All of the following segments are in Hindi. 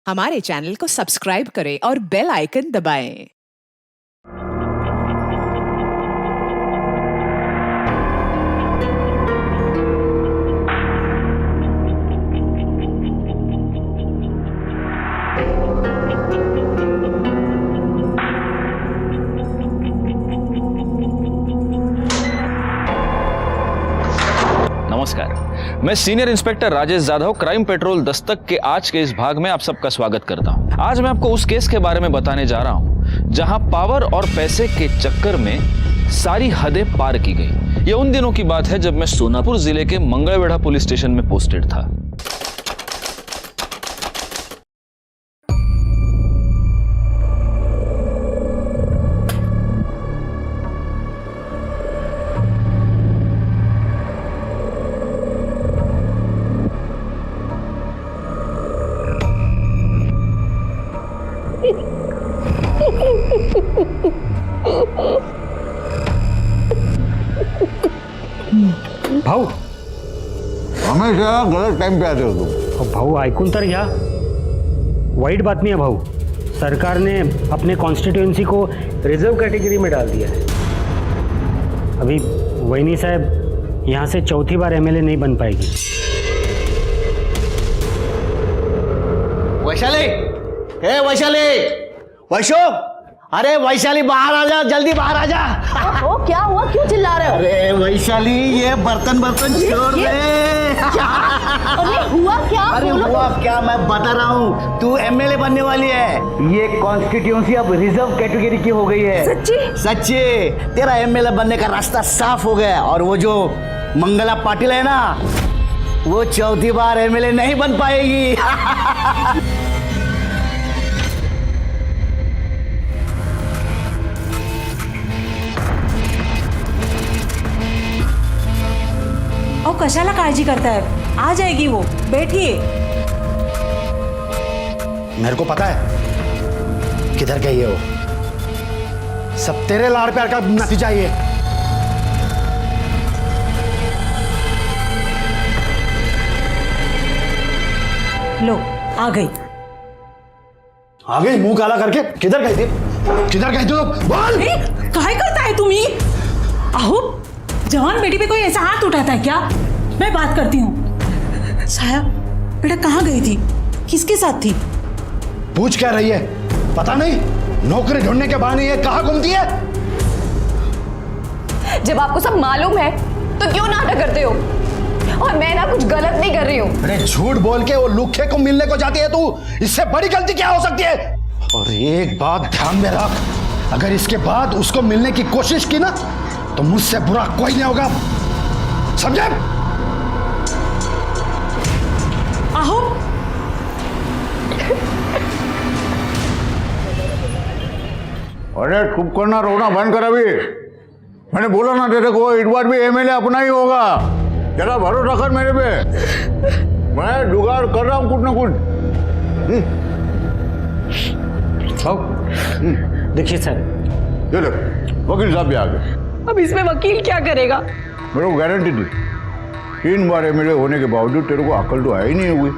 हमारे चैनल को सब्सक्राइब करें और बेल आइकन दबाएं। नमस्कार, मैं senior inspector Rajesh Jadhav crime petrol Dastak के आज के इस भाग में आप सबका स्वागत करता हूं। आज मैं आपको उस केस के बारे में बताने जा रहा हूं जहां पावर और पैसे के चक्कर में सारी हदें पार की गई। ये उन दिनों की बात है जब मैं सोनापुर जिले के मंगलवेढ़ा पुलिस स्टेशन में पोस्टेड था। भाऊ हमेशा गलत टाइम पे आते हो तुम। भाऊ ऐकून तर घ्या. वाईट बातमी है भाऊ. सरकार ने अपने कॉन्स्टिट्यूएंसी को रिजर्व कैटेगरी में डाल दिया है. अभी वैनी साहब यहाँ से चौथी बार एमएलए नहीं बन पाएगी. वैशाली, हे वैशाली, वैशो, अरे वैशाली बाहर आ जा, जल्दी बाहर आ जा. ओ, क्या हुआ, क्यों चिल्ला रहे हो? अरे वैशाली, ये बर्तन छोड़ दे. अरे हुआ क्या? अरे हुआ क्या, मैं बता रहा हूँ. तू एमएलए बनने वाली है. ये कॉन्स्टिट्यूएंसी अब रिजर्व कैटेगरी की हो गई है. सच्ची? सच्ची. तेरा एमएलए बनने का रास्ता साफ हो गया. और वो जो मंगला पाटिल है ना, वो चौथी बार एमएलए नहीं बन पाएगी. ओ, कशाला काळजी करताय? आ जाएगी वो, बैठिए. मेरे को पता है किधर गई है वो. सब तेरे लाड़ प्यार का नतीजा ये. लो, आ गई. आ गई मुंह काला करके. किधर गई थी? किधर गई थी? बोल. काय करताय तुम्ही? अहो, जवान बेटी पे कोई ऐसा हाथ उठाता है क्या? मैं बात करती हूँ. साया, बेटा कहाँ गई थी? किसके साथ थी? पूछ क्या रही है? पता नहीं. नौकरी ढूंढने के बहाने ये कहाँ घूमती है? जब आपको सब मालूम है तो क्यों नाटक करते हो? और मैं ना कुछ गलत नहीं कर रही हूँ. अरे झूठ बोल के वो लुखे को मिलने को जाती है तू. इससे बड़ी गलती क्या हो सकती है? और एक बात ध्यान में रख, अगर इसके बाद उसको मिलने की कोशिश की ना तो मुझसे बुरा कोई नहीं होगा. समझे? अहो, अरे चुप करना, रोना बंद कर. अभी मैंने बोला ना तेरे को, इस बार भी एमएलए अपना ही होगा. जरा भरोसा कर मेरे पे. मैं जुगाड़ कर रहा हूँ कुछ ना कुछ. देखिए सर, ये देख, वकील साहब भी आ गए. अब इसमें वकील क्या करेगा? मेरे को गारंटी दी, 3 बार एमएलए होने के बावजूद तेरे को अकल तो आई नहीं हुई.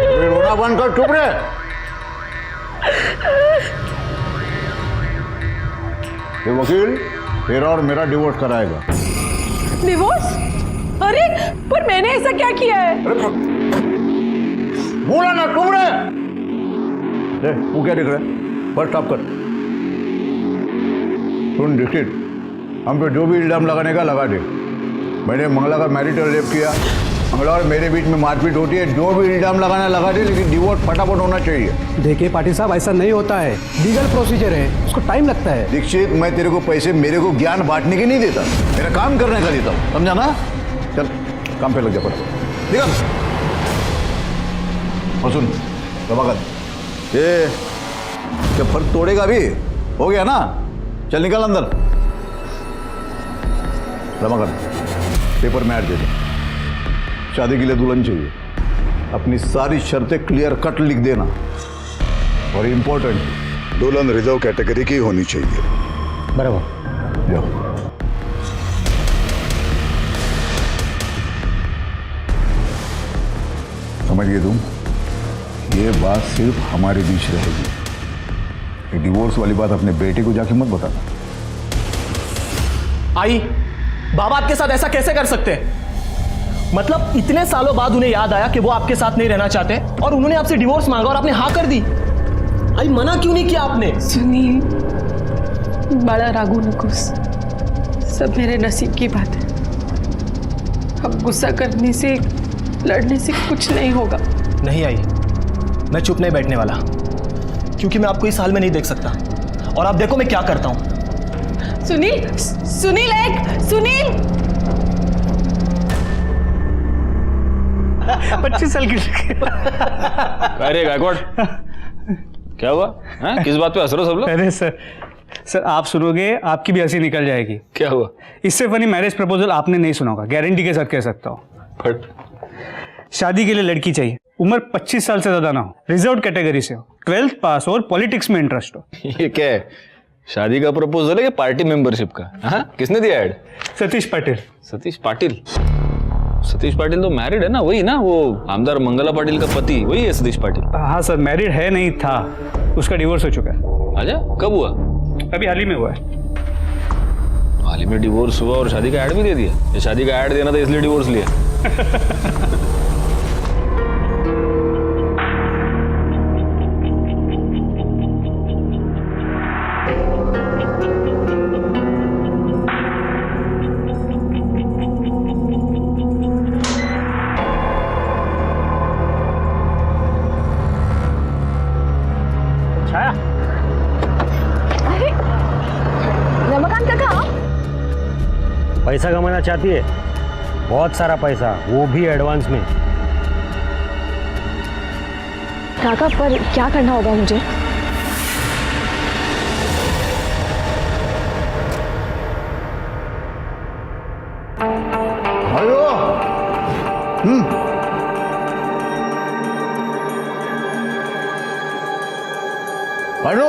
अरे रोना बंद कर, चुप रहे. ये वकील तेरा और मेरा डिवोर्स कराएगा. डिवोर्स? अरे पर मैंने ऐसा क्या किया है? अरे बोला ना, चुप रहे. तू क्या देख रहा है? फर्स्ट स्टॉप कर. सुन दीक्षित, हम पे जो भी इल्जाम लगाने का लगा दे. मैंने मंगला का मैरिटल रेप किया. मंगला और मेरे बीच में मारपीट होती है. जो भी इल्जाम लगाना लगा दे, लेकिन डिवोर्स फटाफट होना चाहिए. देखिए पाटिल साहब, ऐसा नहीं होता है. लीगल प्रोसीजर है, उसको टाइम लगता है. दीक्षित, मैं तेरे को पैसे मेरे को ज्ञान बांटने के नहीं देता, मेरा काम करने का देता हूँ. समझा ना? चल काम पे लग जा. फटाफट निकल. और सुन रमाकांत, ये क्या फर्क तोड़ेगा? अभी हो गया ना? चल निकल अंदर. रमाकांत, पेपर में ऐड दे दे. शादी के लिए दुल्हन चाहिए. अपनी सारी शर्तें क्लियर कट लिख देना. और इम्पोर्टेंट, दुल्हन रिजर्व कैटेगरी की होनी चाहिए. बराबर. जाओ. समझ गए तुम? ये बात सिर्फ हमारे बीच रहेगी। ये डिवोर्स वाली बात अपने बेटे को जाके मत बताना। आई, बाबा आपके साथ ऐसा कैसे कर सकते हैं? मतलब इतने सालों बाद उन्हें याद आया कि वो आपके साथ नहीं रहना चाहते और उन्होंने आपसे डिवोर्स मांगा और आपने हाँ कर दी। आई, मना क्यों नहीं किया आपने? सुनील, बड़ा रागू नकुस, सब मेरे नसीब की बात है। अब गुस्सा करने से, लड़ने से कुछ नहीं होगा। नहीं आई, मैं चुप नहीं बैठने वाला, क्योंकि मैं आपको इस हाल में नहीं देख सकता। और आप देखो मैं क्या करता हूं। सुनील, सुनील, एक सुनील। 25 साल की अरे गायकवाड़, क्या हुआ? हैं? किस बात पे हंस रहे हो सब लोग? अरे सर आप सुनोगे आपकी भी हंसी निकल जाएगी। क्या हुआ? इससे फनी मैरिज प्रपोजल आपने नहीं सुना होगा, गारंटी के साथ कह सकता हूँ। फट। शादी के लिए लड़की चाहिए, उम्र 25 साल से ज्यादा ना हो, रिजर्व कैटेगरी से हो, 12th पास हो और पॉलिटिक्स में इंटरेस्ट हो। ये क्या है? शादी का प्रपोजल है कि पार्टी मेंबरशिप का? हाँ, किसने दिया ऐड? सतीश पाटिल। सतीश पाटिल? सतीश पाटिल तो मैरिड है ना, वही ना, वो आमदार मंगला पाटिल का पति, वही है सतीश पाटिल। हाँ सर, मैरिड है, नहीं था, उसका डिवोर्स हो चुका है। आजा, कब हुआ? अभी हाल ही में हुआ है। हाल ही में डिवोर्स हुआ और शादी का ऐड भी दे दिया? ये शादी का ऐड देना था इसलिए डिवोर्स लिया? छाया, अरे रमाकांत काका, पैसा कमाना चाहती है? बहुत सारा पैसा, वो भी एडवांस में। काका पर क्या करना होगा मुझे? हेलो। हेलो।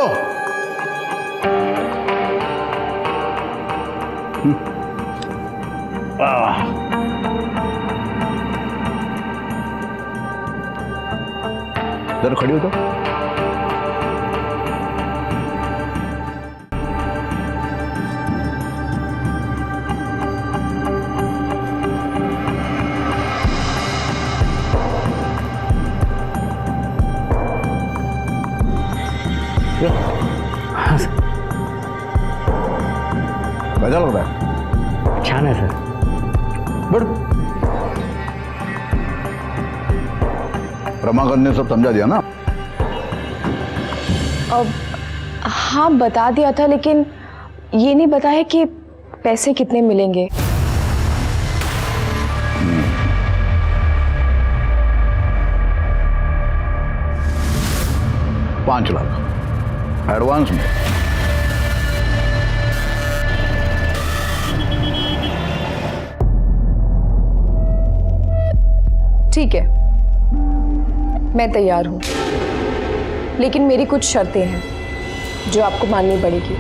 जरा खड़ी हो तो। कैसा लग रहा है? छान है सर। बट रमाकांत ने सब समझा दिया ना? हाँ बता दिया था, लेकिन ये नहीं बताया कि पैसे कितने मिलेंगे। $5 लाख एडवांस में। ठीक है, मैं तैयार हूं, लेकिन मेरी कुछ शर्तें हैं जो आपको माननी पड़ेगी।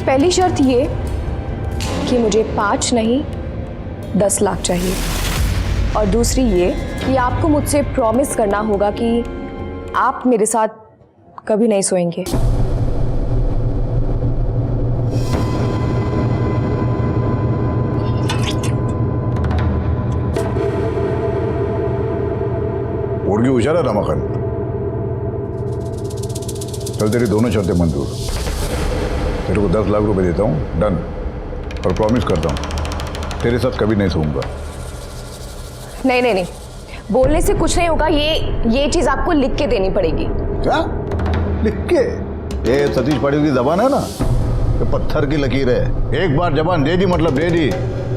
पहली शर्त ये कि मुझे 5 नहीं 10 लाख चाहिए, और दूसरी ये कि आपको मुझसे प्रॉमिस करना होगा कि आप मेरे साथ कभी नहीं सोएंगे। मुर्गी होशियार है रमाकांत। चल तेरी दोनों शर्तें मंजूर। तेरे को 10 लाख रुपए देता हूँ, डन। और प्रॉमिस करता हूँ तेरे साथ कभी नहीं सोऊंगा। नहीं नहीं नहीं, बोलने से कुछ नहीं होगा। ये चीज आपको लिख के देनी पड़ेगी। क्या लिख के? ये सतीश पाटिल की जबान है ना, ये पत्थर की लकीर है। एक बार जबान दे दी मतलब दे दी,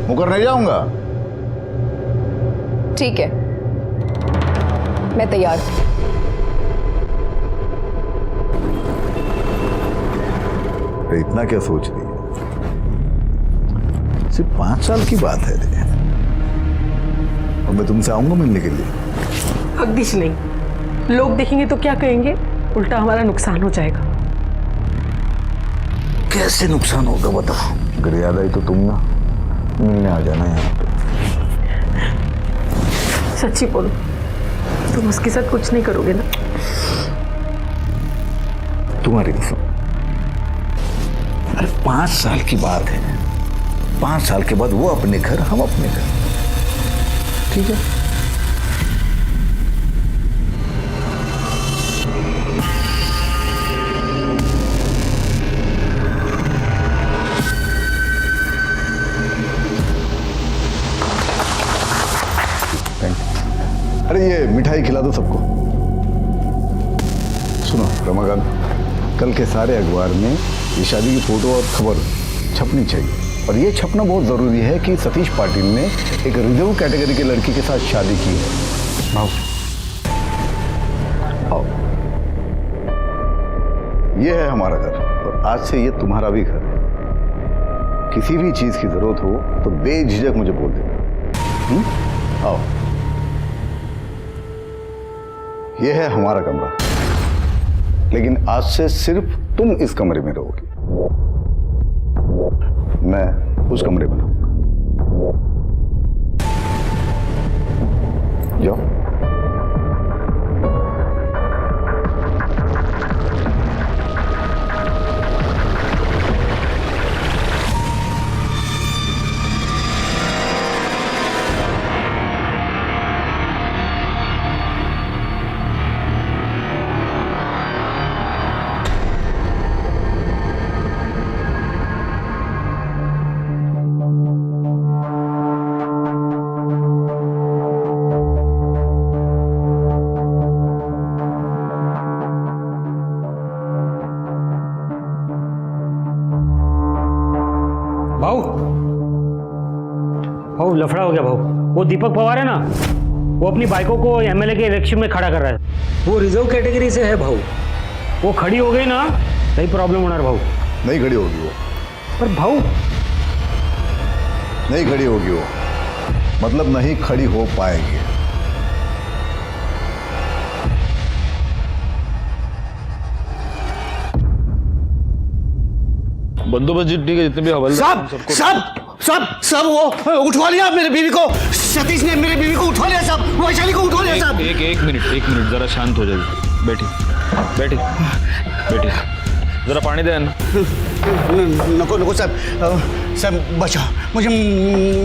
मुकर नहीं जाऊंगा। ठीक है, मैं तैयार हूं। इतना क्या सोच रही है? सिर्फ 5 साल की बात है रे। और मैं तुमसे आऊंगा मिलने के लिए। हकदीश नहीं, लोग देखेंगे तो क्या कहेंगे? उल्टा हमारा नुकसान हो जाएगा। कैसे नुकसान होगा बताओ? अगर याद आई तो तुम ना मिलने आ जाना यहाँ पे। सच्ची बोलो, तुम उसके साथ कुछ नहीं करोगे ना? तुम्हारी कसम। अरे 5 साल की बात है, 5 साल के बाद वो अपने घर, हम अपने घर, ठीक है? अरे ये मिठाई खिला दो सबको। सुनो रमाकांत, कल के सारे अखबार में ये शादी की फोटो और खबर छपनी चाहिए, और ये छपना बहुत जरूरी है कि सतीश पाटिल ने एक रिजर्व कैटेगरी की लड़की के साथ शादी की है। आओ आओ, ये है हमारा घर और आज से ये तुम्हारा भी घर है। किसी भी चीज की जरूरत हो तो बेझिझक मुझे बोल देना। आओ, यह है हमारा कमरा, लेकिन आज से सिर्फ तुम इस कमरे में रहोगी, मैं उस कमरे में रहूंगा। जाओ। भाऊ लफड़ा हो गया भाऊ। वो दीपक पवार है ना, वो अपनी बाइकों को एमएलए के इलेक्शन में खड़ा कर रहा है। वो रिजर्व कैटेगरी से है भाऊ। वो खड़ी हो गई ना, सही प्रॉब्लम होना भाऊ। नहीं खड़ी होगी वो। पर भाऊ नहीं खड़ी होगी वो, मतलब नहीं खड़ी हो पाएगी। बंदोबस्त ठीक है, जितने भी हवलदार सब वो उठवा लिया मेरे बीवी को। सतीश ने मेरी बीवी को उठवा लिया साहब, वैशाली को उठवा लिया साहब। एक मिनट जरा शांत हो जाइए। बैठिए जरा पानी दे ना। नको साहब बचाओ मुझे,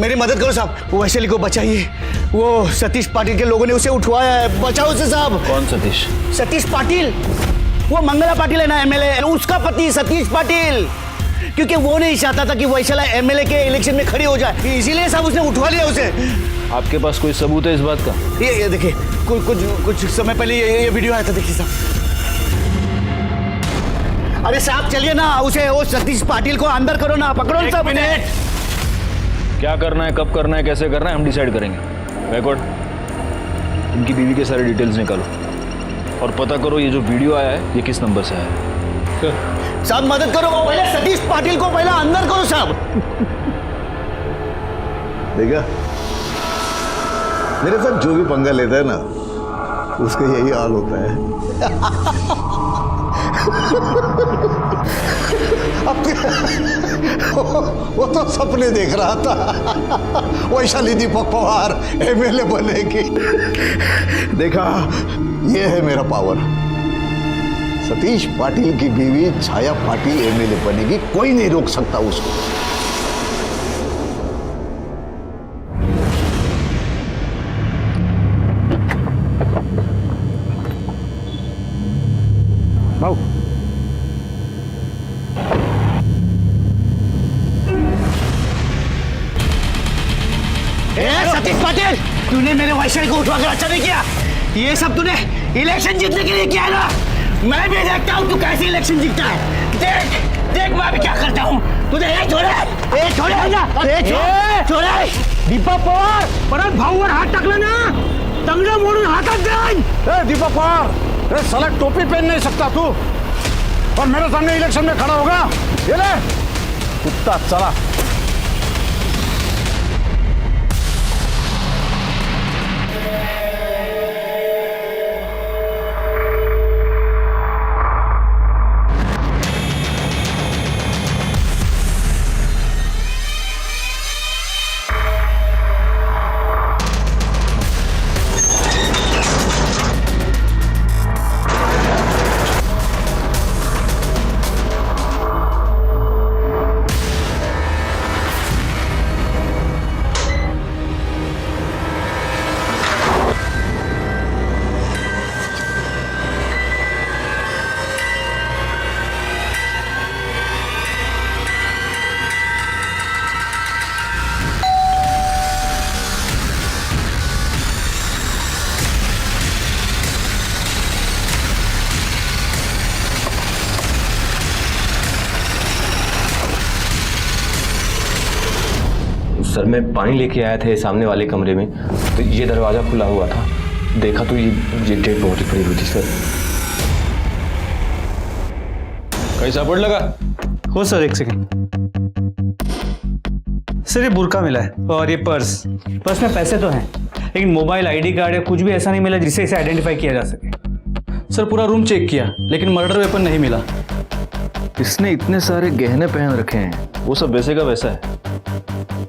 मेरी मदद करो साहब। वैशाली को बचाइए, वो सतीश पाटिल के लोगों ने उसे उठवाया है, बचाओ उसे साहब। कौन सतीश? सतीश पाटिल, वो मंगला पाटिल है ना एमएलए, उसका पति सतीश पाटिल। क्योंकि वो नहीं चाहता था कि वैशाला एमएलए के इलेक्शन में खड़ी हो जाए, इसीलिए साहब उसने उठवा लिया उसे। आपके पास कोई सबूत है इस बात का? ये देखिए, कुछ समय पहले ये वीडियो आया था, देखिए साहब। अरे साहब चलिए ना, उसे वो सतीश पाटिल को अंदर करो ना, पकड़ो ना साहब। क्या करना है, कब करना है, कैसे करना है, हम डिसाइड करेंगे। बैकवर्ड, इनकी बीवी के सारे डिटेल्स निकालो और पता करो ये जो वीडियो आया है ये किस नंबर से आया है। साहब मदद करो, पहले सतीश पाटिल को पहले अंदर करो साहब। देखा, मेरे साथ जो भी पंगा लेता है ना, उसका यही हाल होता है। वो तो सपने देख रहा था, वैशाली दीपक पवार एमएलए बनेगी। देखा, ये है मेरा पावर। सतीश पाटिल की बीवी छाया पाटिल एमएलए बनेगी, कोई नहीं रोक सकता उसको। भाऊ सतीश पाटिल, तूने मेरे वैशाली को उठवाकर अच्छा नहीं किया। ये सब तूने इलेक्शन जीतने के लिए किया है ना। मैं भी देखता हूँ तू कैसे इलेक्शन जीतता है। देख मैं भी क्या करता हूँ। तुझे छोड़े दीपक पवार परत भाऊवर हात टाकला ना, तंगडं मोडून हातात जाईन। दीपक पवार, साला टोपी पहन नहीं सकता तू, और मेरे सामने इलेक्शन में खड़ा होगा। ये ले कुत्ता, चला। सर मैं पानी लेके आया था सामने वाले कमरे में, तो ये दरवाज़ा खुला हुआ था, देखा तो ये डेड बॉडी पड़ी हुई थी सर। कहीं सापड़ लगा? हो सर, एक सेकंड सर। ये बुर्का मिला है और ये पर्स में पैसे तो हैं, लेकिन मोबाइल, आईडी कार्ड या कुछ भी ऐसा नहीं मिला जिससे इसे आइडेंटिफाई किया जा सके। सर पूरा रूम चेक किया लेकिन मर्डर वेपन नहीं मिला। इसने इतने सारे गहने पहन रखे हैं, वो सब वैसे का वैसा है,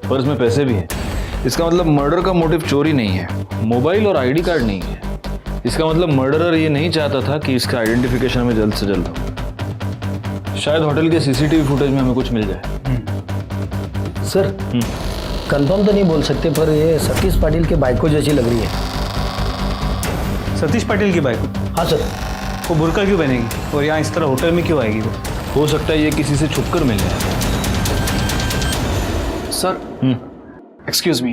पर्स में पैसे भी है। इसका मतलब मर्डर का मोटिव चोरी नहीं है, मोबाइल और आईडी कार्ड नहीं है। इसका मतलब मर्डरर ये नहीं चाहता था कि इसका आइडेंटिफिकेशन हमें जल्द से जल्द हो। शायद होटल के सीसीटीवी फुटेज में हमें कुछ मिल जाए। सर कंफर्म तो नहीं बोल सकते, पर ये सतीश पाटिल के बाइको जैसी लग रही है। सतीश पाटिल की बाइक? हाँ सर। वो बुर्का क्यों पहनेगी और यहाँ इस तरह होटल में क्यों आएगी वो? हो सकता है ये किसी से छुपकर मिल जाए। Sir excuse me.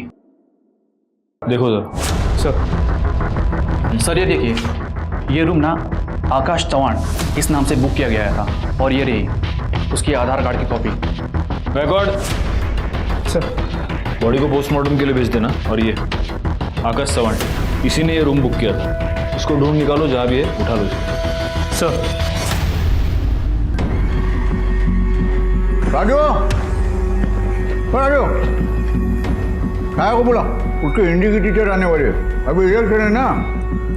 देखो सर ये देखिए, ये रूम ना आकाश चौहान इस नाम से बुक किया गया था, और ये रही उसकी आधार कार्ड की कॉपी। Record sir. बॉडी को पोस्टमार्टम के लिए भेज देना। और ये आकाश चौहान, इसी ने ये रूम बुक किया था। उसको ढूंढ निकालो, जहाँ भी है उठा लो सर। राजू, राजू, काय को बोला? उसके हिंदी की टीचर आने वाली है, अभी इलेक्शन है ना,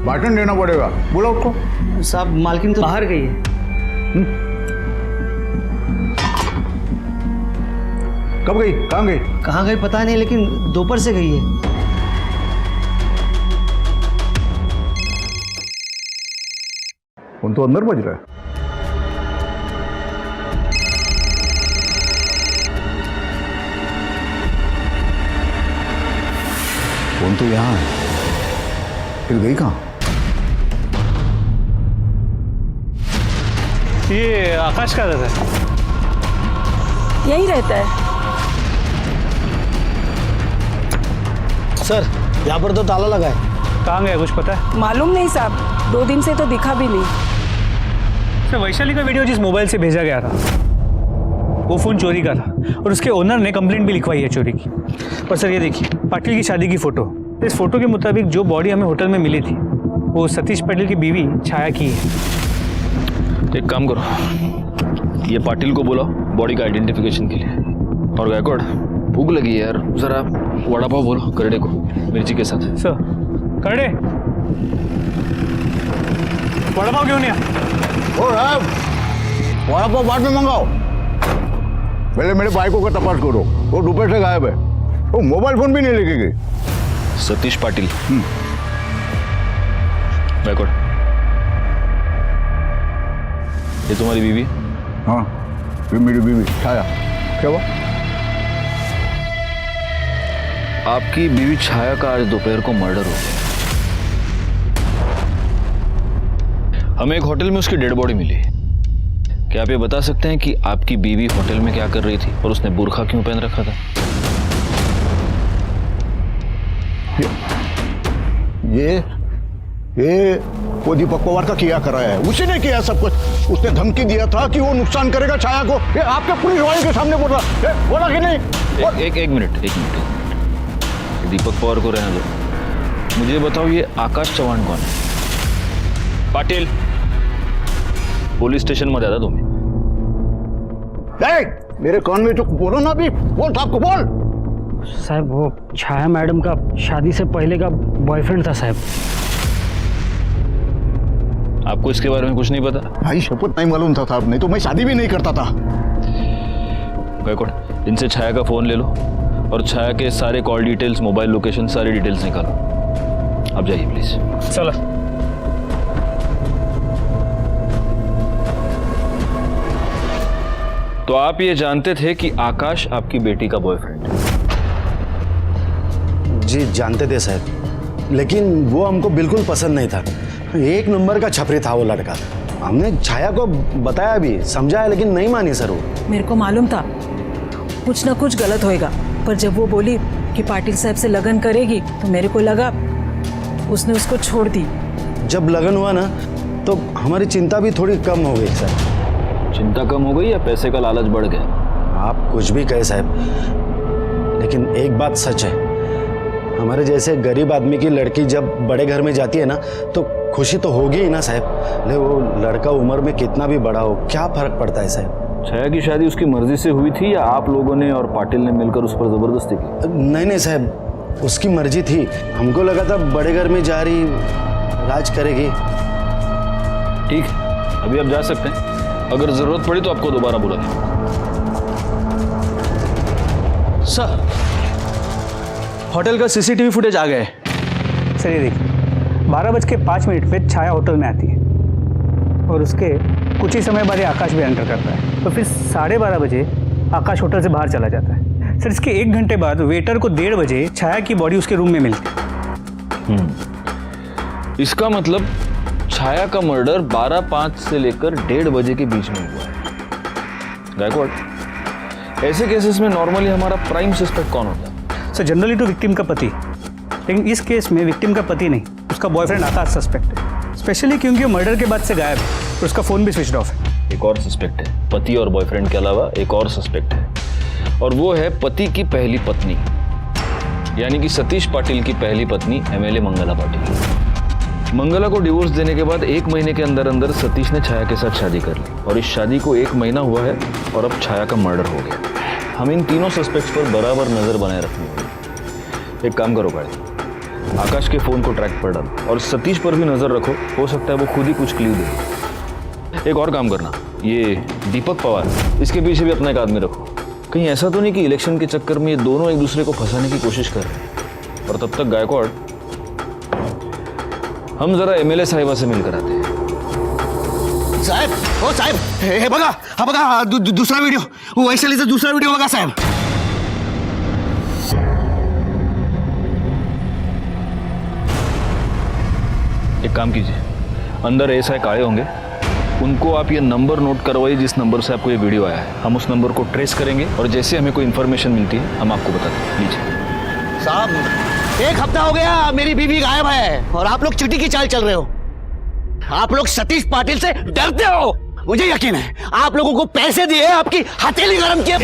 भाषण देना पड़ेगा, बोला उसको। साहब मालकिन तो बाहर गई है। कब गई? कहाँ गई? कहाँ गई पता नहीं, लेकिन दोपहर से गई है। फोन तो अंदर बज रहा है। फोन तो यहाँ है, फिर गई कहाँ? ये आकाश का रहता है। यही रहता है। सर यहाँ पर तो ताला लगा है। कहाँ गया कुछ पता है? मालूम नहीं साहब, 2 दिन से तो दिखा भी नहीं। सर वैशाली का वीडियो जिस मोबाइल से भेजा गया था वो फ़ोन चोरी का था, और उसके ओनर ने कंप्लेंट भी लिखवाई है चोरी की। और सर ये देखिए, पाटिल की शादी की फ़ोटो। इस फोटो के मुताबिक जो बॉडी हमें होटल में मिली थी वो सतीश पाटिल की बीवी छाया की है। एक काम करो, ये पाटिल को बुलाओ बॉडी का आइडेंटिफिकेशन के लिए। और गायकवाड़, भूख लगी है यार, जरा वड़ा पाव बोलो करड़े को मिर्ची के साथ। सर करड़े वड़ा पाव क्यों नहीं आया? ओ साहब, वड़ा पाव बाद में मंगाओ, पहले मेरे बाइकों का तपास करो। वो दोपहर से गायब है, वो मोबाइल फोन भी नहीं लेके गई। सतीश पाटिल। गायकवाड़, ये तुम्हारी बीवी? हाँ, ये मेरी बीवी छाया। क्या हुआ? आपकी बीवी छाया का आज दोपहर को मर्डर हो गया। हमें एक होटल में उसकी डेड बॉडी मिली। क्या आप ये बता सकते हैं कि आपकी बीवी होटल में क्या कर रही थी और उसने बुर्खा क्यों पहन रखा था? ये वो दीपक पवार का किया कराया है, उसी ने किया सब कुछ। उसने धमकी दिया था कि वो नुकसान करेगा छाया को। ये आपके पुलिस वाले के सामने बोल रहा, बोला कि नहीं? एक मिनट। दीपक पवार को रहने दो, मुझे बताओ ये आकाश चौहान कौन है? पाटिल, पुलिस स्टेशन में ज्यादा तुम्हें। मेरे कान में जो बोलो ना, अभी बोल साहब को बोल। साहब वो छाया मैडम का शादी से पहले का बॉयफ्रेंड था साहब। आपको इसके बारे में कुछ नहीं पता? भाई शपथ नहीं मालूम था साहब, नहीं तो मैं शादी भी नहीं करता था। गायकवाड़, इनसे छाया का फोन ले लो और छाया के सारे कॉल डिटेल्स, मोबाइल लोकेशन, सारी डिटेल्स निकालो। आप जाइए प्लीज। चलो। तो आप ये जानते थे कि आकाश आपकी बेटी का बॉयफ्रेंड है? जी जानते थे साहब, लेकिन वो हमको बिल्कुल पसंद नहीं था। 1 नंबर का छपरी था वो लड़का। हमने छाया को बताया भी, समझाया, लेकिन नहीं मानी सर वो। मेरे को मालूम था कुछ ना कुछ गलत होएगा, पर जब वो बोली कि पाटिल साहब से लगन करेगी तो मेरे को लगा उसने उसको छोड़ दी। जब लगन हुआ ना तो हमारी चिंता भी थोड़ी कम हो गई सर। चिंता कम हो गई या पैसे का लालच बढ़ गया? आप कुछ भी कहे साहब, लेकिन एक बात सच है, हमारे जैसे गरीब आदमी की लड़की जब बड़े घर में जाती है ना तो खुशी तो होगी ही ना साहब। ले वो लड़का उम्र में कितना भी बड़ा हो, क्या फर्क पड़ता है साहब। छाया की शादी उसकी मर्जी से हुई थी या आप लोगों ने और पाटिल ने मिलकर उस पर जबरदस्ती की? नहीं नहीं साहब, उसकी मर्जी थी। हमको लगा था बड़े घर में जा रही राज करेगी। ठीक है, अभी आप जा सकते हैं। अगर जरूरत पड़ी तो आपको दोबारा बुला दें। सर, होटल का सीसीटीवी फुटेज आ गया है। सर ये देखिए, 12:05 पे छाया होटल में आती है और उसके कुछ ही समय बाद ये आकाश भी एंटर करता है। तो फिर 12:30 बजे आकाश होटल से बाहर चला जाता है। सर इसके 1 घंटे बाद वेटर को 1:30 बजे छाया की बॉडी उसके रूम में मिलती है। इसका मतलब छाया का मर्डर 12:05 से लेकर 1:30 बजे के बीच में हुआ है। गायकवाड़, ऐसे केसेस में नॉर्मली हमारा प्राइम सस्पेक्ट कौन होता है? सर जनरली तो विक्टिम का पति, लेकिन इस केस में विक्टिम का पति नहीं, उसका बॉयफ्रेंड आकाश सस्पेक्ट है। स्पेशली क्योंकि वो मर्डर के बाद से गायब है और उसका फ़ोन भी स्विच ऑफ है। एक और सस्पेक्ट है, पति और बॉयफ्रेंड के अलावा एक और सस्पेक्ट है, और वो है पति की पहली पत्नी, यानी कि सतीश पाटिल की पहली पत्नी एमएलए मंगला पाटिल। मंगला को डिवोर्स देने के बाद 1 महीने के अंदर अंदर सतीश ने छाया के साथ शादी कर ली और इस शादी को 1 महीना हुआ है और अब छाया का मर्डर हो गया। हम इन तीनों सस्पेक्ट्स पर बराबर नजर बनाए रखनी होगी। एक काम करो भाई, आकाश के फोन को ट्रैक पर डालो और सतीश पर भी नजर रखो, हो सकता है वो खुद ही कुछ क्लू दे। एक और काम करना, ये दीपक पवार, इसके पीछे भी अपना एक आदमी रखो। कहीं ऐसा तो नहीं कि इलेक्शन के चक्कर में ये दोनों एक दूसरे को फंसाने की कोशिश कर रहे हैं। और तब तक गायकवाड़, हम जरा एमएलए साहिबा से मिलकर आते हैं। साहेब, ओ साहेब, हे बघा, हा बघा दूसरा व्हिडिओ, वैशालीचा दूसरा व्हिडिओ बघा साहेब। एक काम कीजिए, अंदर एसआई काळे होंगे, उनको आप ये नंबर नोट करवाइए जिस नंबर से आपको ये वीडियो आया है। हम उस नंबर को ट्रेस करेंगे और जैसे हमें कोई इन्फॉर्मेशन मिलती है हम आपको बताते हैं। लीजिए साहब, 1 हफ्ता हो गया मेरी बीवी गायब है और आप लोग चिट्ठी की चाल चल रहे हो। आप लोग सतीश पाटिल से डरते हो, मुझे यकीन है। आप लोगों को पैसे दिए, आपकी हथेली गरम किए।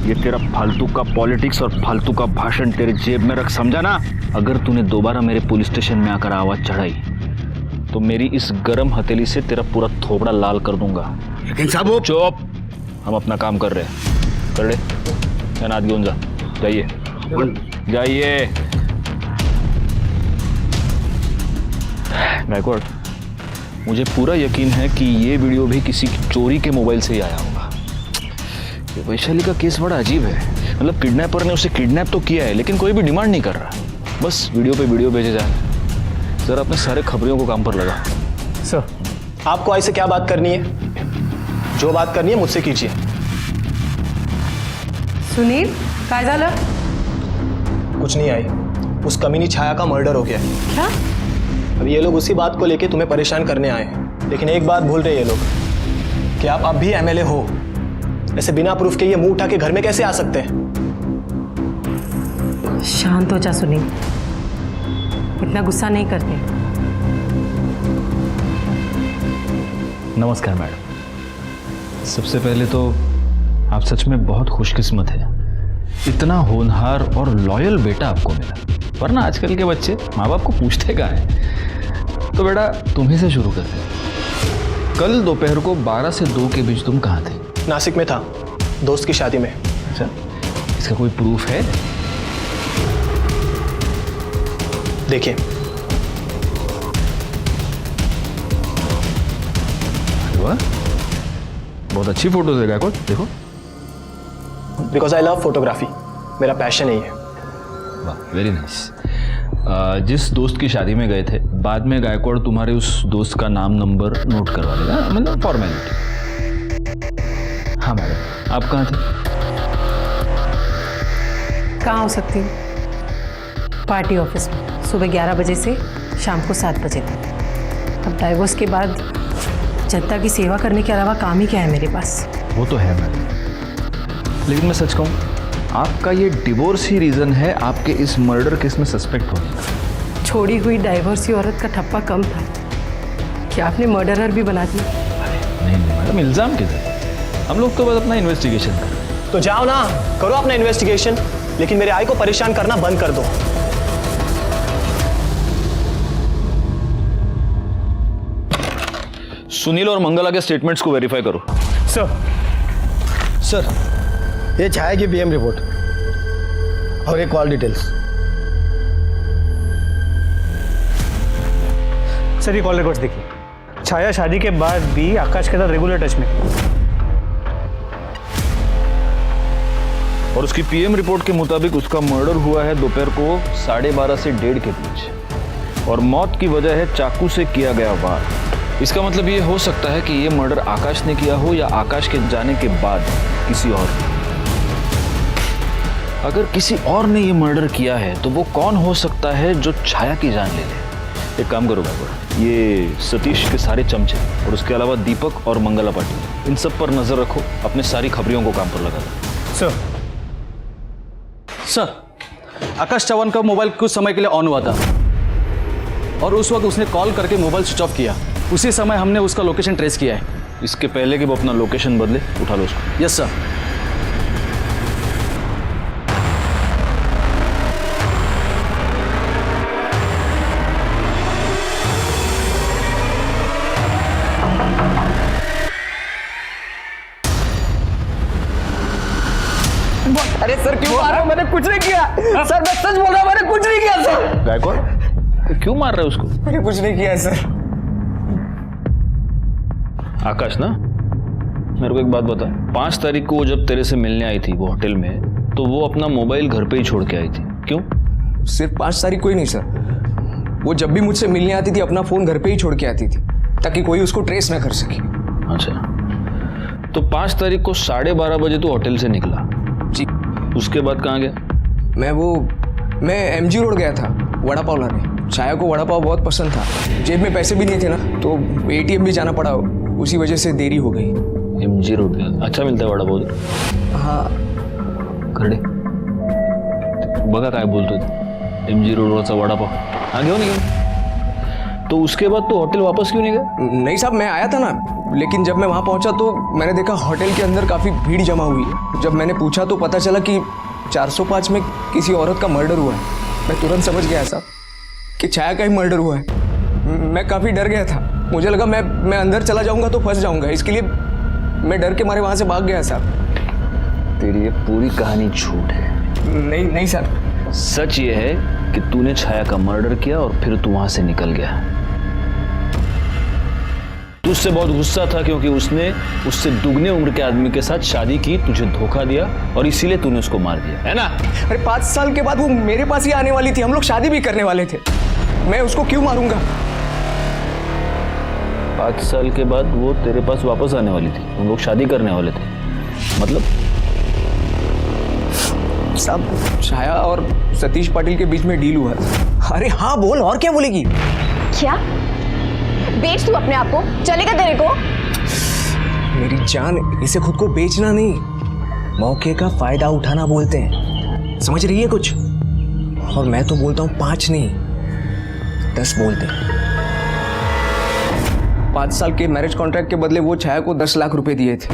ये तेरा फालतू का पॉलिटिक्स और फालतू का भाषण तेरे जेब में रख, समझा ना? अगर तूने दोबारा मेरे पुलिस स्टेशन में आकर आवाज चढ़ाई तो मेरी इस गरम हथेली से तेरा पूरा थोबड़ा लाल कर दूंगा। लेकिन साहब वो चुप, हम अपना काम कर रहे हैं। कर ले, अनाथ घेऊन जा, जाइए जाइए। गायकवाड़, मुझे पूरा यकीन है कि ये वीडियो भी किसी चोरी के मोबाइल से ही आया होगा। ये वैशाली का केस बड़ा अजीब है। मतलब किडनैपर ने उसे किडनैप तो किया है लेकिन कोई भी डिमांड नहीं कर रहा, बस वीडियो पे वीडियो भेजे जा रहे हैं। जरा अपने सारे खबरियों को काम पर लगा। सर, आपको आई से क्या बात करनी है? जो बात करनी है मुझसे कीजिए। सुनील, काय झालं? कुछ नहीं आई, उस कमीनी छाया का मर्डर हो गया। क्या? अब ये लोग उसी बात को लेके तुम्हें परेशान करने आए हैं, लेकिन एक बात भूल रहे ये लोग कि आप अब भी एमएलए हो। ऐसे बिना प्रूफ के ये मुंह उठा के घर में कैसे आ सकते हैं? शांत हो जा सुनील, इतना गुस्सा नहीं करते। नमस्कार मैडम। सबसे पहले तो आप सच में बहुत खुशकिस्मत हैं, इतना होनहार और लॉयल बेटा आपको मिला, वरना आजकल के बच्चे माँ बाप को पूछते कहाँ हैं। तो बेटा तुम्ही से शुरू करते हैं। कल दोपहर को 12 से 2 के बीच तुम कहाँ थे? नासिक में था, दोस्त की शादी में। अच्छा, इसका कोई प्रूफ है? देखिए, वाह, बहुत अच्छी फोटोज है गायकवाड़, देखो। बिकॉज आई लव फोटोग्राफी, मेरा पैशन यही है। वाह, वेरी नाइस। जिस दोस्त की शादी में गए थे, बाद में गायकवाड़ तुम्हारे उस दोस्त का नाम नंबर नोट करवा देगा, मतलब फॉर्मेलिटी। हाँ मैडम, आप कहाँ थे? कहाँ हो सकती हूँ? पार्टी ऑफिस में, सुबह 11 बजे से शाम को 7 बजे तक। अब डाइवोर्स के बाद जनता की सेवा करने के अलावा काम ही क्या है मेरे पास? वो तो है मैडम, लेकिन मैं सच कहूँ, आपका ये डिवोर्स ही रीज़न है आपके इस मर्डर केस में सस्पेक्ट होने का। छोड़ी हुई डाइवोर्सी औरत का ठप्पा कम था, क्या आपने मर्डरर भी बना दिया? नहीं नहीं मैडम, इल्ज़ाम किधर? हम लोग तो बस अपना इन्वेस्टिगेशन कर रहे हैं। तो तो जाओ ना, करो अपना इन्वेस्टिगेशन, लेकिन मेरे आई को परेशान करना बंद कर दो। सुनील और मंगला के स्टेटमेंट्स को वेरीफाई करो। सर, ये छाया की पीएम रिपोर्ट और ये कॉल डिटेल्स। सर ये कॉल रिकॉर्ड्स देखिए, छाया शादी के बाद भी आकाश के साथ रेगुलर टच में थी। और उसकी पीएम रिपोर्ट के मुताबिक उसका मर्डर हुआ है दोपहर को 12:30 से 1:30 के बीच, और मौत की वजह है चाकू से किया गया वार। इसका मतलब ये हो सकता है कि ये मर्डर आकाश ने किया हो या आकाश के जाने के बाद किसी और ने। अगर किसी और ने ये मर्डर किया है तो वो कौन हो सकता है जो छाया की जान ले ले? एक काम करो भाई, ये सतीश के सारे चमचे और उसके अलावा दीपक और मंगला पाटिल, इन सब पर नजर रखो, अपने सारी खबरियों को काम पर लगा दो। सर, आकाश चौहान का मोबाइल कुछ समय के लिए ऑन हुआ था और उस वक्त उसने कॉल करके मोबाइल स्विच ऑफ किया। उसी समय हमने उसका लोकेशन ट्रेस किया है। इसके पहले कि वो अपना लोकेशन बदले, उठा लो उसको। Yes sir. अरे सर क्यों मार रहे हो? मैंने कुछ नहीं किया सर, मैं सच बोल रहा हूँ, मैंने कुछ नहीं किया सर। गायकवाड़, क्यों मार रहे हो उसको? मैंने कुछ नहीं किया है सर। आकाश ना, मेरे को एक बात बता, 5 तारीख को वो जब तेरे से मिलने आई थी वो होटल में, तो वो अपना मोबाइल घर पे ही छोड़ के आई थी, क्यों? सिर्फ 5 तारीख को ही नहीं सर, वो जब भी मुझसे मिलने आती थी अपना फोन घर पे ही छोड़ के आती थी ताकि कोई उसको ट्रेस ना कर सके। अच्छा, तो 5 तारीख को 12:30 बजे तो होटल से निकला जी। उसके बाद कहाँ गया? मैं एमजी रोड गया था वड़ा पाव लाने। छाया को वड़ा पाव बहुत पसंद था, जेब में पैसे भी नहीं थे ना, तो एटीएम भी जाना पड़ा, उसी वजह से देरी हो गई। एमजी रोड गया, अच्छा मिलता है वड़ा पाव? हाँ। खरडे बघा काय बोलतोय, एमजी रोडवरचा वड़ा पाव हा घेऊन घेऊन। तो उसके बाद तो होटल वापस क्यों नहीं गया? नहीं साहब, मैं आया था ना, लेकिन जब मैं वहाँ पहुँचा तो मैंने देखा होटल के अंदर काफ़ी भीड़ जमा हुई है। जब मैंने पूछा तो पता चला कि 405 में किसी औरत का मर्डर हुआ है। मैं तुरंत समझ गया साहब कि छाया का ही मर्डर हुआ है। मैं काफ़ी डर गया था, मुझे लगा मैं अंदर चला जाऊँगा तो फंस जाऊँगा, इसके लिए मैं डर के मारे वहाँ से भाग गया साहब। तेरी ये पूरी कहानी झूठ है। नहीं सर, सच ये है कि तूने छाया का मर्डर किया और फिर तू वहां से निकल गया। तू उससे बहुत गुस्सा था क्योंकि उसने उससे दुगने उम्र के आदमी के साथ शादी की, तुझे धोखा दिया और इसीलिए तूने उसको मार दिया, है ना? अरे 5 साल के बाद वो मेरे पास ही आने वाली थी, हम लोग शादी भी करने वाले थे, मैं उसको क्यों मारूंगा? 5 साल के बाद वो तेरे पास वापस आने वाली थी, हम लोग शादी करने वाले थे, मतलब? साहब, छाया और सतीश पाटिल के बीच में डील हुआ था। अरे हाँ बोल, और क्या बोलेगी? क्या बेच तू अपने आप को, चलेगा तेरे को? मेरी जान, इसे खुद को बेचना नहीं, मौके का फायदा उठाना बोलते हैं, समझ रही है कुछ? और मैं तो बोलता हूँ 5 नहीं 10 बोलते हैं। 5 साल के मैरिज कॉन्ट्रैक्ट के बदले वो छाया को 10 लाख रुपए दिए थे।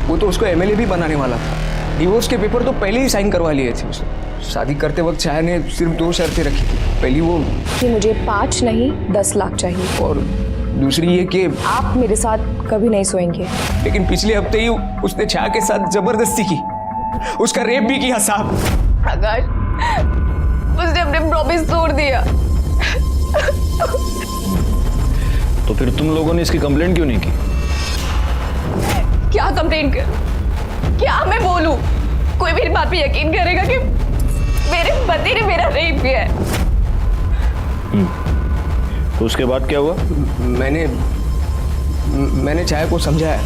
वो तो उसको एमएलए भी बनाने वाला था, डिवोर्स के पेपर तो पहले ही साइन करवा लिए थे उसने। शादी करते वक्त छाया ने सिर्फ 2 शर्तें रखी थी, पहली वो कि मुझे 5 नहीं 10 लाख चाहिए, और दूसरी ये कि आप मेरे साथ कभी नहीं सोएंगे। लेकिन पिछले हफ्ते ही उसने छाया के साथ जबरदस्ती की, उसका रेप भी किया साहब। आकाश, उसने अपने प्रॉमिस तोड़ दिया। तो फिर तुम लोगों ने इसकी कंप्लेंट क्यों नहीं की? क्या कंप्लेंट कर, क्या मैं बोलूं? कोई मेरी बात पे यकीन करेगा कि मेरे पति ने मेरा रेप किया है? तो उसके बाद क्या हुआ? मैंने छाया को समझाया,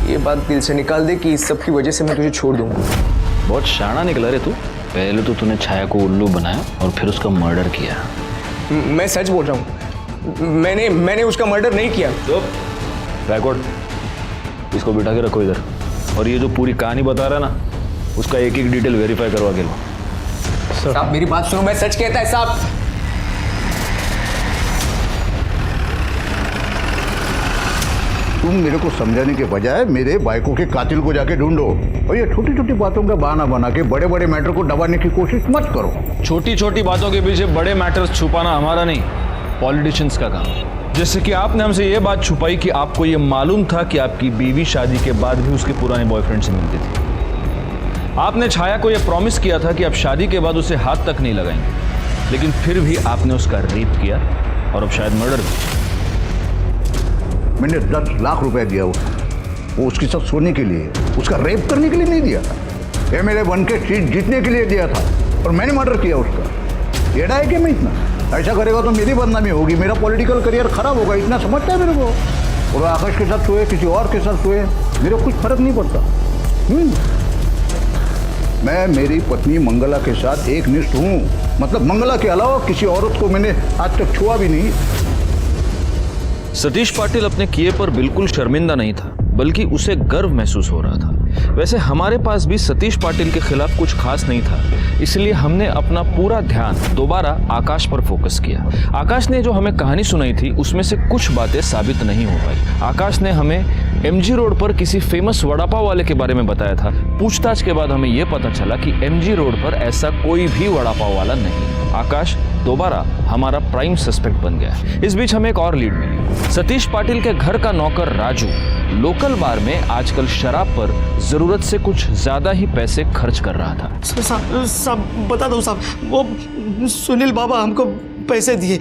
ये बात दिल से निकाल दे कि इस सब की वजह से मैं तुझे छोड़ दूंगा। बहुत शाना निकला रे तू। पहले तो तूने छाया को उल्लू बनाया और फिर उसका मर्डर किया। मैं सच बोल रहा हूँ, मैंने उसका मर्डर नहीं किया। चुप, बैकवर्ड, इसको बिठा के रखो इधर, और ये जो पूरी कहानी बता रहा है ना, उसका एक एक डिटेल वेरीफाई करवा के लो। साहब मेरी बात सुनो, मैं सच कहता है साहब। तुम मेरे को समझाने के बजाय मेरे बाइकों के कातिल को जाके ढूंढो, और ये छोटी छोटी बातों का बहाना बना के बड़े बड़े मैटर को दबाने की कोशिश मत करो। छोटी छोटी बातों के पीछे बड़े मैटर्स छुपाना हमारा नहीं, पॉलिटिशियंस का काम है। जैसे कि आपने हमसे ये बात छुपाई कि आपको ये मालूम था कि आपकी बीवी शादी के बाद भी उसके पुराने बॉयफ्रेंड से मिलती थी। आपने छाया को यह प्रॉमिस किया था कि आप शादी के बाद उसे हाथ तक नहीं लगाएंगे, लेकिन फिर भी आपने उसका रेप किया और अब शायद मर्डर भी। मैंने 10 लाख रुपए दिया उसको, वो उसके साथ सोने के लिए, उसका रेप करने के लिए नहीं दिया था। ये मेरे बन के सीट जीतने के लिए दिया था, और मैंने मर्डर किया उसका। येड़ा है कि मैं इतना? ऐसा करेगा तो मेरी बदनामी होगी, मेरा पॉलिटिकल करियर खराब होगा, इतना समझता है मेरे को। और आकाश के साथ सोए, किसी और के साथ सोए, मेरे को कुछ फर्क नहीं पड़ता। मैं मेरी पत्नी मंगला के साथ एक निष्ठ हूँ, मतलब मंगला के अलावा किसी औरत को मैंने आज तक छुआ भी नहीं। सतीश पाटिल अपने किए पर बिल्कुल शर्मिंदा नहीं था, बल्कि उसे गर्व महसूस हो रहा था। वैसे हमारे पास भी सतीश पाटिल के खिलाफ कुछ खास नहीं था, इसलिए हमने अपना पूरा ध्यान दोबारा आकाश पर फोकस किया। आकाश ने जो हमें कहानी सुनाई थी उसमें से कुछ बातें साबित नहीं हो पाई। आकाश ने हमें एमजी रोड पर किसी फेमस वड़ा पाव वाले के बारे में बताया था। पूछताछ के बाद हमें यह पता चला कि एमजी रोड पर ऐसा कोई भी वड़ा पाव वाला नहीं। आकाश दोबारा हमारा प्राइम सस्पेक्ट बन गया। इस बीच हमें एक और लीड मिली। सतीश पाटिल के घर का नौकर राजू लोकल बार में आजकल शराब पर जरूरत से कुछ ज्यादा ही पैसे खर्च कर रहा था। साहब बता दो साहब, वो सुनील बाबा हमको पैसे दिए।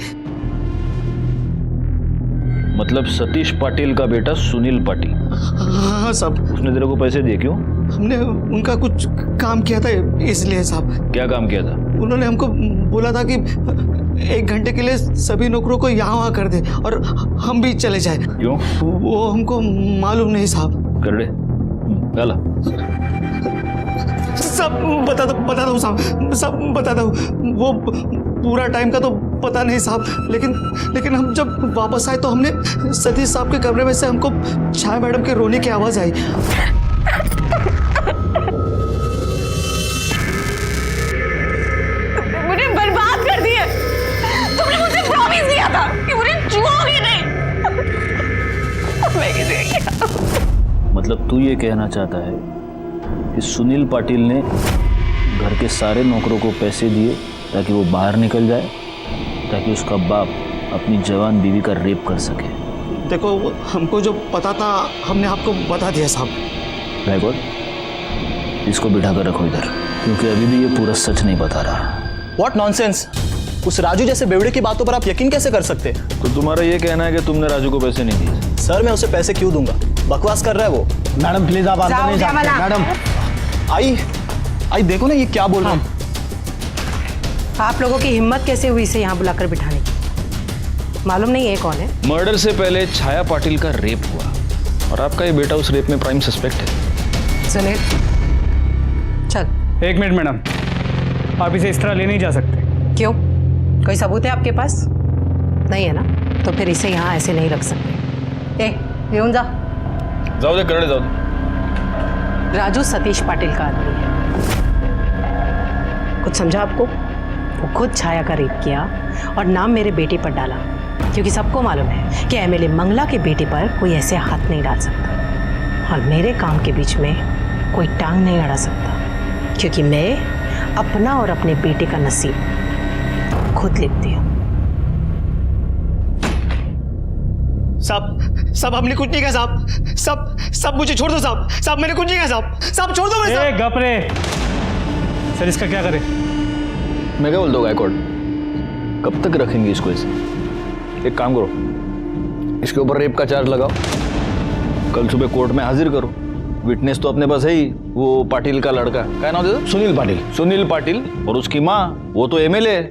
मतलब सतीश पाटिल का बेटा सुनील पाटिल? हाँ साहब। उसने तेरे को पैसे दिए? क्यों? हमने उनका कुछ काम किया था इसलिए साहब। क्या काम किया था? उन्होंने हमको बोला था कि 1 घंटे के लिए सभी नौकरों को यहाँ वहाँ कर दे और हम भी चले जाए। क्यों? वो हमको मालूम नहीं साहब। कर दे। चला सब बता दो साहब, सब बता दो। वो पूरा टाइम का तो पता नहीं साहब, लेकिन हम जब वापस आए तो हमने सतीश साहब के कमरे में से हमको छाया मैडम के रोने की आवाज आई। मुझे बर्बाद कर दिया। तुमने मुझे प्रॉमिस दिया था कि मुझे छुओगे नहीं। मैं किसी क्या? मतलब तू ये कहना चाहता है कि सुनील पाटिल ने घर के सारे नौकरों को पैसे दिए ताकि वो बाहर निकल जाए, ताकि उसका बाप अपनी जवान बीवी का रेप कर सके? देखो हमको जो पता था हमने आपको बता दिया साहब। वेरी गुड, इसको बिठा कर रखो इधर, क्योंकि अभी भी ये पूरा सच नहीं बता रहा। What nonsense! उस राजू जैसे बेवड़े की बातों पर आप यकीन कैसे कर सकते? तो तुम्हारा ये कहना है कि तुमने राजू को पैसे नहीं दिए? सर मैं उसे पैसे क्यों दूंगा? बकवास कर रहा है वो। मैडम प्लीज आप अंदर नहीं जाते। मैडम आई देखो ना ये क्या बोल रहा है। आप लोगों की हिम्मत कैसे हुई इसे यहाँ बुलाकर बिठाने की? मालूम नहीं है कौन है? मर्डर से पहले छाया पाटिल का रेप हुआ और आपका ये बेटा उस रेप में प्राइम सस्पेक्ट है। सुनील चल। 1 मिनट मैडम, आप इसे इस तरह ले नहीं जा सकते। क्यों? कोई सबूत है आपके पास? नहीं है ना, तो फिर इसे यहाँ ऐसे नहीं रख सकते। येऊन जा। जाओ दे, करड़े जाओ दे। राजू सतीश पाटिल का आदमी है। कुछ समझा आपको? वो खुद छाया का रेप किया और नाम मेरे बेटे पर डाला, क्योंकि सबको मालूम है कि एमएलए मंगला के बेटे पर कोई ऐसे हाथ नहीं डाल सकता और मेरे काम के बीच में कोई टांग नहीं अड़ा सकता, क्योंकि मैं अपना और अपने बेटे का नसीब खुद लिखती हूँ। साहब हमने कुछ नहीं कहा साहब। सब मुझे छोड़ दो साहब। मैंने कुछ नहीं कहा साहब छोड़ दो मुझे। गप रे सर, इसका क्या करें? मैं क्या बोलता हूँ गायकवाड़, कब तक रखेंगे इसको ऐसे? एक काम करो, इसके ऊपर रेप का चार्ज लगाओ, कल सुबह कोर्ट में हाजिर करो। विटनेस तो अपने पास है ही, वो पाटिल का लड़का, क्या नाम देता? सुनील पाटिल। और उसकी माँ, वो तो एमएलए है,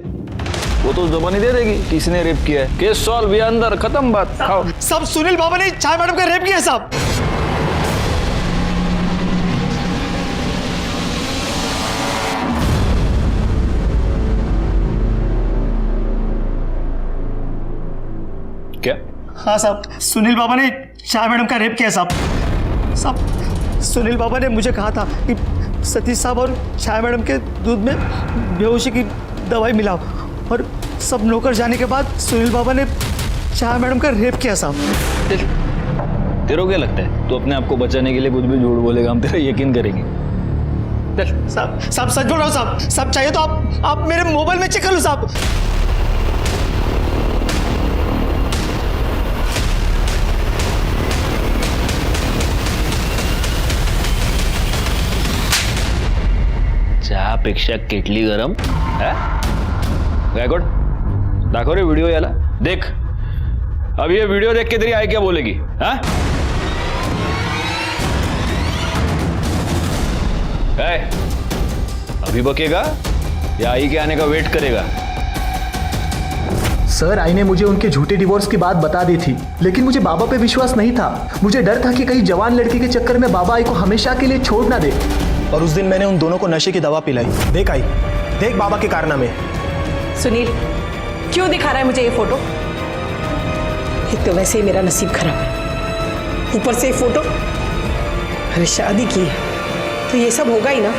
वो तो जबानी दे देगी किसने रेप किया है। केस सॉल्व, ये अंदर, खत्म बात। खाओ। सब सुनील बाबा ने छाया मैडम का रेप किया साहब। क्या? हाँ साहब, सुनील बाबा ने छाया मैडम का रेप किया साहब। सुनील बाबा ने मुझे कहा था कि सतीश साहब और छाया मैडम के दूध में बेहोशी की दवाई मिलाओ, और सब नौकर जाने के बाद सुनील बाबा ने छाया मैडम का रेप किया साहब। तेरे को क्या लगता है तू अपने आप को बचाने के लिए कुछ भी झूठ बोलेगा, हम तेरा यकीन करेंगे? साहब साहब सच बोल रहा हूँ साहब। साहब चाहिए तो आप मेरे मोबाइल में चेक कर लो साहब। चहापेक्षा केटली गरम गायकवाड दाखव रे व्हिडिओ याला देख। अब ये वीडियो देख के तेरी आई क्या बोलेगी? हाँ अभी बकेगा या आई के आने का वेट करेगा? सर आई ने मुझे उनके झूठे डिवोर्स की बात बता दी थी, लेकिन मुझे बाबा पे विश्वास नहीं था। मुझे डर था कि कहीं जवान लड़की के चक्कर में बाबा आई को हमेशा के लिए छोड़ ना दे। और उस दिन मैंने उन दोनों को नशे की दवा पिलाई। देख आई, देख बाबा के कारनामे। सुनील क्यों दिखा रहा है मुझे ये फोटो? एक तो वैसे ही मेरा नसीब खराब है, ऊपर से ये फोटो। अरे शादी की है तो ये सब होगा ही ना।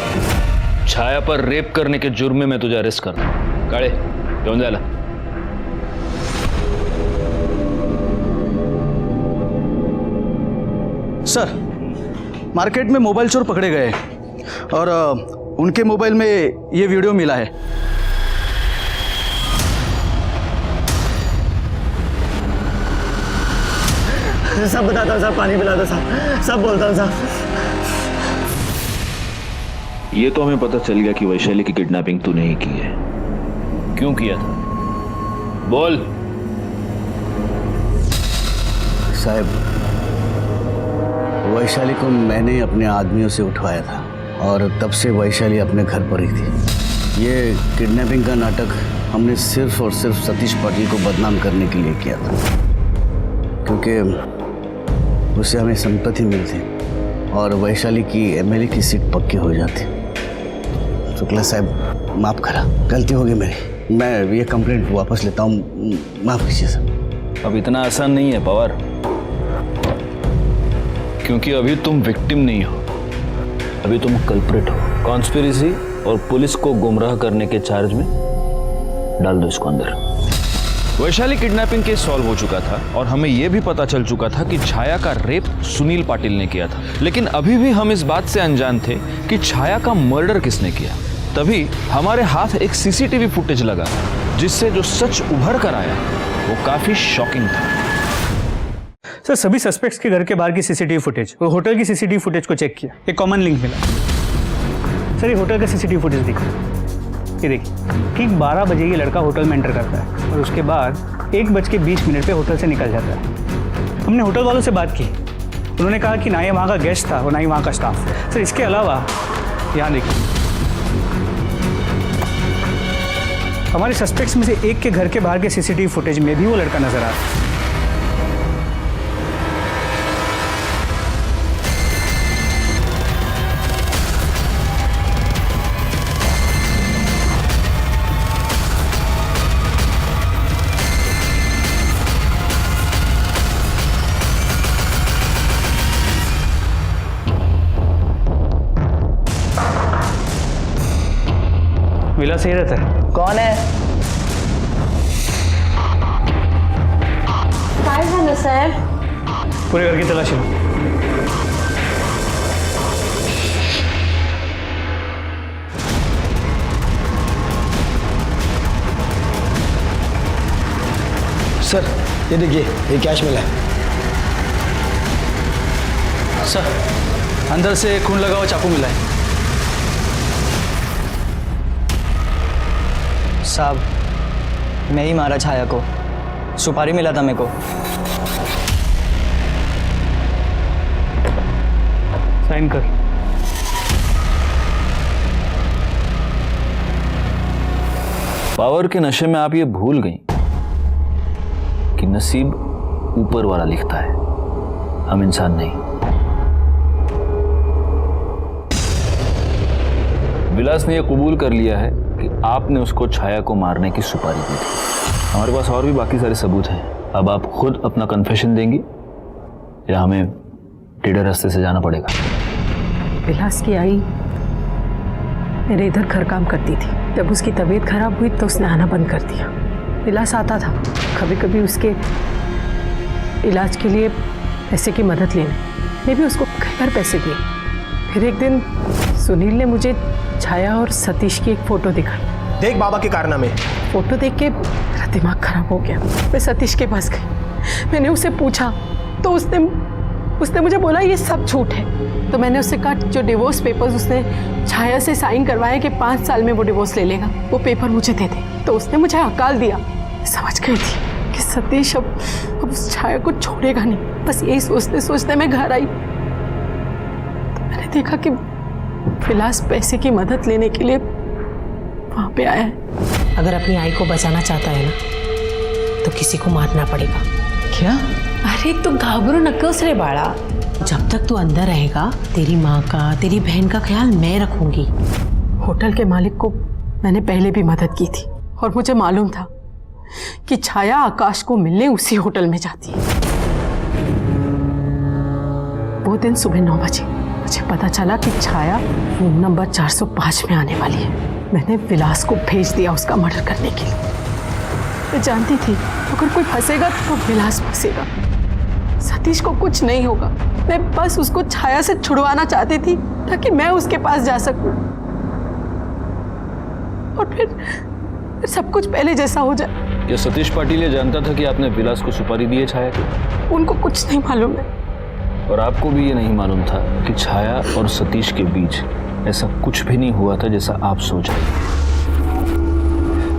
छाया पर रेप करने के जुर्म में मैं तुझे अरेस्ट करता हूं। काळे घेऊन जायला। सर मार्केट में मोबाइल चोर पकड़े गए और उनके मोबाइल में ये वीडियो मिला है। सब बताता हूँ साहब, पानी पिलाता साहब, सब बोलता हूँ साहब। ये तो हमें पता चल गया कि वैशाली की किडनैपिंग तूने ही की है। क्यों किया था? बोल। साहब वैशाली को मैंने अपने आदमियों से उठवाया था और तब से वैशाली अपने घर पर ही थी। ये किडनैपिंग का नाटक हमने सिर्फ और सिर्फ सतीश पाटिल को बदनाम करने के लिए किया था, क्योंकि उससे हमें संपत्ति मिलती और वैशाली की एमएलए की सीट पक्की हो जाती। शुक्ला साहब माफ़ करा, गलती हो गई मेरी। मैं ये कंप्लेंट वापस लेता हूँ, माफ़ कीजिए सर। अब इतना आसान नहीं है पवार, क्योंकि अभी तुम विक्टिम नहीं हो, अभी तुम कल्प्रिट हो। कॉन्स्पिरेसी और पुलिस को गुमराह करने के चार्ज में डाल दो इसको अंदर। वैशाली किडनैपिंग केस सॉल्व हो चुका था और हमें यह भी पता चल चुका था कि छाया का रेप सुनील पाटिल ने किया था, लेकिन अभी भी हम इस बात से अनजान थे कि छाया का मर्डर किसने किया। तभी हमारे हाथ एक सीसीटीवी फुटेज लगा, जिससे जो सच उभर कर आया वो काफी शॉकिंग था। सर सभी सस्पेक्ट्स के घर के बाहर की सीसीटीवी फुटेज और होटल की सीसीटीवी फुटेज को चेक किया, एक कॉमन लिंक मिला। सर ये होटल का सीसीटीवी फुटेज देखो, ये देखिए ठीक 12 बजे ये लड़का होटल में एंटर करता है और उसके बाद 1:20 पे होटल से निकल जाता है। हमने होटल वालों से बात की, उन्होंने कहा कि ना ही वहाँ का गेस्ट था और ना ही वहाँ का स्टाफ। सर इसके अलावा यहाँ देखिए, हमारे सस्पेक्ट्स में से एक के घर के बाहर के सीसीटीवी फुटेज में भी वो लड़का नजर आ रहा है। मिला सही रहता है। कौन है? सर पूरे घर की तलाशी लो। सर ये देखिए, ये कैश मिला है। सर अंदर से खून लगा हुआ चाकू मिला है। साहब मैं ही मारा छाया को, सुपारी मिला था मेरे को। साइन कर। पावर के नशे में आप ये भूल गई कि नसीब ऊपर वाला लिखता है, हम इंसान नहीं। विलास ने यह कबूल कर लिया है कि आपने उसको छाया को मारने की सुपारी दी थी। हमारे पास और भी बाकी सारे सबूत हैं। अब आप खुद अपना कन्फेशन देंगी या हमें टेढ़े रास्ते से जाना पड़ेगा? विलास की आई मेरे इधर घर काम करती थी। जब उसकी तबीयत खराब हुई तो उसने आना बंद कर दिया। विलास आता था, कभी कभी उसके इलाज के लिए पैसे की मदद लेने। मैं भी उसको कई बार पैसे दिए। फिर एक दिन सुनील ने मुझे छाया और सतीश की एक फ़ोटो दिखाई। देख बाबा के कारनामे। फ़ोटो देख के मेरा दिमाग खराब हो गया। मैं सतीश के पास गई, मैंने उससे पूछा तो उसने मुझे बोला ये सब झूठ है। तो मैंने उससे कहा जो डिवोर्स पेपर्स उसने छाया से साइन करवाए कि 5 साल में वो डिवोर्स ले लेगा, वो पेपर मुझे दे दे। तो उसने मुझे हकाल दिया। समझ गई थी कि सतीश अब उस छाया को छोड़ेगा नहीं। बस यही सोचते सोचते मैं घर आई तो मैंने देखा कि विलास पैसे की मदद लेने के लिए वहां पे आया है। अगर अपनी आई को बचाना चाहता है ना तो किसी को मारना पड़ेगा। क्या? अरे तू घाबरो नकोस रे बाड़ा। जब तक तू अंदर रहेगा तेरी माँ का तेरी बहन का ख्याल मैं रखूंगी। होटल के मालिक को मैंने पहले भी मदद की थी और मुझे मालूम था कि छाया आकाश को मिलने उसी होटल में जाती है। वो दिन सुबह 9 बजे मुझे पता चला कि छाया रूम नंबर 405 में आने वाली है। मैंने विलास को भेज दिया उसका मर्डर करने के लिए। मैं जानती थी अगर कोई फंसेगा तो विलास फंसेगा। सतीश को कुछ नहीं होगा। मैं बस उसको छाया से छुड़वाना चाहती थी ताकि मैं उसके पास जा सकूं और फिर सब कुछ पहले जैसा हो जाए। ये सतीश पाटिल ये जानता था कि आपने विलास को सुपारी दी है छाया की? उनको कुछ नहीं मालूम है। और आपको भी ये नहीं मालूम था कि छाया और सतीश के बीच ऐसा कुछ भी नहीं हुआ था जैसा आप सोच रहे थे।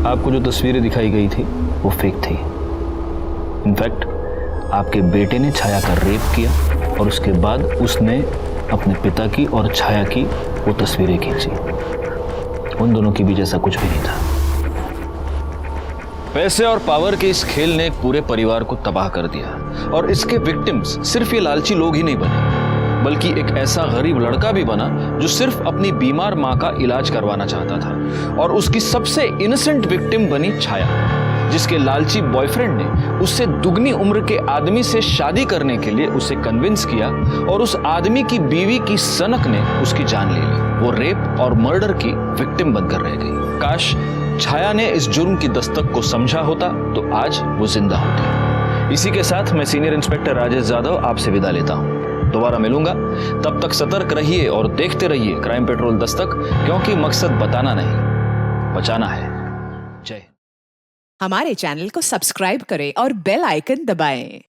आपको जो तस्वीरें दिखाई गई थी वो फेक थी। इनफैक्ट आपके बेटे ने छाया का रेप किया और उसके बाद उसने अपने पिता की और छाया की वो तस्वीरें खींची। उन दोनों के बीच ऐसा कुछ भी नहीं था। पैसे और पावर के इस खेल ने एक पूरे परिवार को तबाह कर दिया और इसके विक्टिम्स सिर्फ ये लालची लोग ही नहीं बने, बल्कि एक ऐसा गरीब लड़का भी बना जो सिर्फ अपनी बीमार मां का इलाज करवाना चाहता था। और उसकी सबसे इनोसेंट विक्टिम बनी छाया, जिसके लालची बॉयफ्रेंड ने उससे दुगनी उम्र के आदमी से शादी करने के लिए उसे कन्विंस किया और उस आदमी की बीवी की सनक ने उसकी जान ले ली। वो रेप और मर्डर की विक्टिम बनकर रह गई। काश छाया ने इस जुर्म की दस्तक को समझा होता तो आज वो जिंदा होती। इसी के साथ मैं सीनियर इंस्पेक्टर राजेश जाधव आपसे विदा लेता हूं। दोबारा मिलूंगा, तब तक सतर्क रहिए और देखते रहिए क्राइम पेट्रोल दस्तक, क्योंकि मकसद बताना नहीं, बचाना है। जय। हमारे चैनल को सब्सक्राइब करें और बेल आइकन दबाएं।